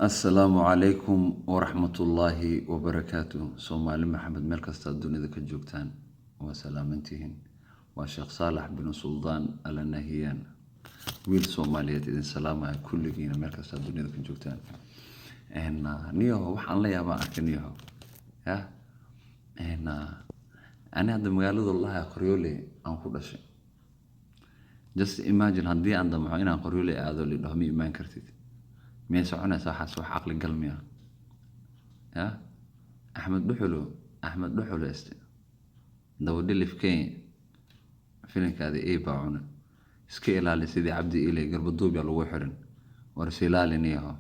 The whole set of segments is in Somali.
Assalaamu calaykum waraxmatullaahi wabarakaatuh. Soomaali Maxamed meel kasta dunida ka joogtaan waa salaamantihiin. Waa Sheekh Saalax bin Suldaan Al Nahyan, wiil Soomaaliyeed idin salaamaya kulligiina meel kasta dunida ka joogtaan. Niyahow waxaan la yaabaa arkay niyahow ani hadda magaalada lahaa Qoryooley aan ku dhashay. Just imagine haddii aan damco inaan Qoryooley aado lidhaho ma imaan kartid. miyay soconaysaa waxaas wax caqli gal miya Axmed Dhuxulo dabadhilif Kenya filinkaada baa cuna iska ilaali sidii Cabdi Ilay garbaduubya lagu xirin war is ilaali niyahow.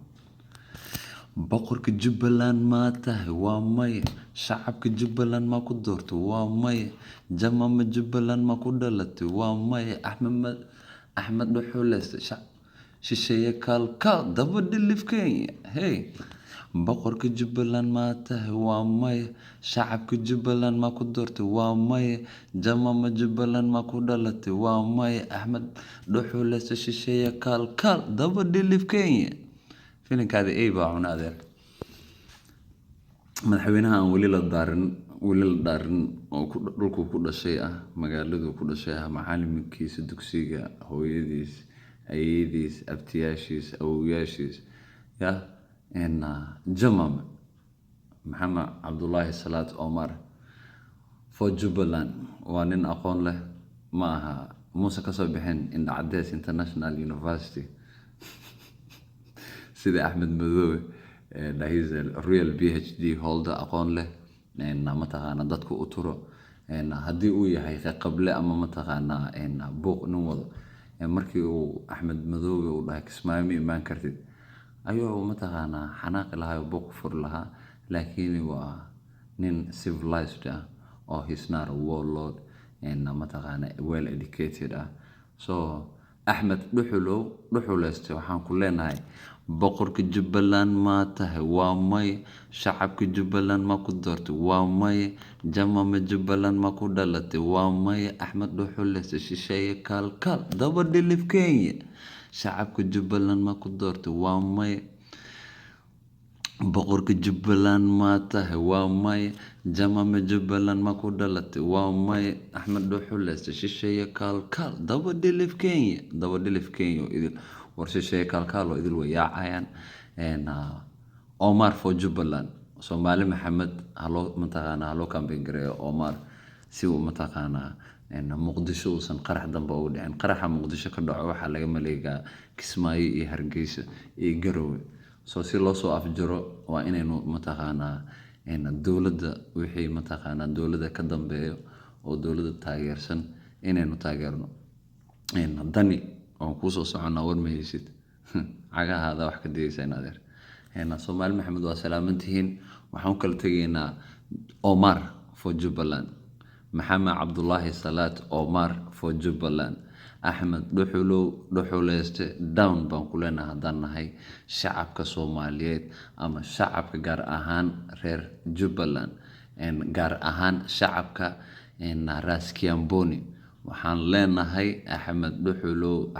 boqorka Jubbaland ma tahay waa may shacabka Jubbaland ma ku doorto waa may jamama Jubbaland ma ku dhalatay waa may Axmed Dhuxulo shisheeye kalkaal dabadhilif Kenya boqorka Jubbaland ma tahay waa may shacabka Jubbaland ma ku doortay waa may jamama Jubbaland ma ku dhalatay waa may Axmed Dhuxulo shisheeye kalkaal dabadhilif Kenya filinkaada baa cuna adeer. madaxweynaha aan weli la dhaarin oo dhulku ku dhashay magaaladu ku dhashay macallinkiisa dugsiga hooyadiis ayeeyadiis abtiyaashiis awowyaashiis jamam Maxamed Cabdullaahi Salaad Omar for Jubbaland waa nin aqoon leh ma aha muuse ka soo bixin Indha Cadeys International University sida Axmed Madoobe he's a real PhD holder aqoon leh mataqaana dadku u turo haddii uu yahay qable ama mataqaana buuq nin wado markii uu Axmed Madoobe uu dhahay Kismaayo ma imaan kartid ayuu mataqaana xanaaqi lahaa buuq fur lahaa laakiin waa nin civilized or he's not a warlord mataqaana well educated so Axmed Dhuxulo waxaan ku leenahay boqorka Jubbaland ma tahay waa may shacabka Jubbaland ma ku doortay waa may jamama Jubbaland ma ku dhalatay waa may Axmed Dhuxulo shisheeye kalkaal dabadhilif Kenya shacabka Jubbaland ma ku doortay waa may boqorka Jubbaland ma tahay waa may jamama Jubbaland ma ku dhalatay waa may Axmed Dhuxulo shisheeye kalkaal dabadhilif Kenya idil war shisheeye kalkaal oo idil way yaacayaan Omar for Jubbaland Soomaali Maxamed haloo campaign gareeyo Omar si uu mataqaana Muqdisho uusan qarax dambe ugu dhicin. qaraxa Muqdisho ka dhaco waxaa laga maleegaa Kismaayo iyo Hargeysa iyo Garowe si loo soo afjaro waa inaynu mataqaana dowladda wixii mataqaana dowladda ka dambeeyo oo dowladda taageersan inaynu taageerno dani oo ku soo socona war ma haysid cagahaada wax ka digaysan adeer. Soomaali Maxamed waa salaamantihiin. waxaan kala tegaynaa Omar for Jubbaland Maxamed Cabdullaahi Salaad Omar for Jubbaland Axmed Dhuxulo down baan ku leenahay haddaan nahay shacabka Soomaaliyeed ama shacabka gaar ahaan reer Jubbaland gaar ahaan shacabka Ras Kiamboni waxaan leenahay Axmed Dhuxulo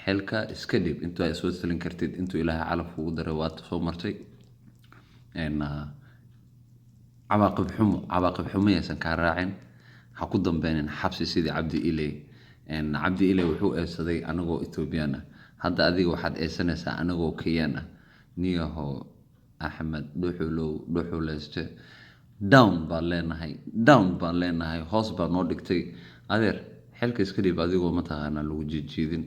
xilka iska dhib intuu ay soo talin kartid intuu Ilaahay calaf ugu daray waad soo martay cawaaqib xumo aysan kaa raacin ha ku dambeynin xabsi sidii Cabdi Ilay wuxuu eedsaday anagoo Ethiopian hadda adiga waxaad eedsanaysaa anagoo Kenyan niyahow Axmed Dhuxulo down baan leenahay hoos baa noo dhigtay adeer xilka iska dhib adigoo mataqaana lagu jiidin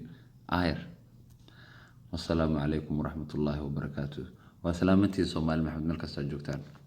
wassalaamu calaykum waraxmatullaahi wabarakaatuh. waa salaamantii Soomaali Maxamed meel kasta joogtaan.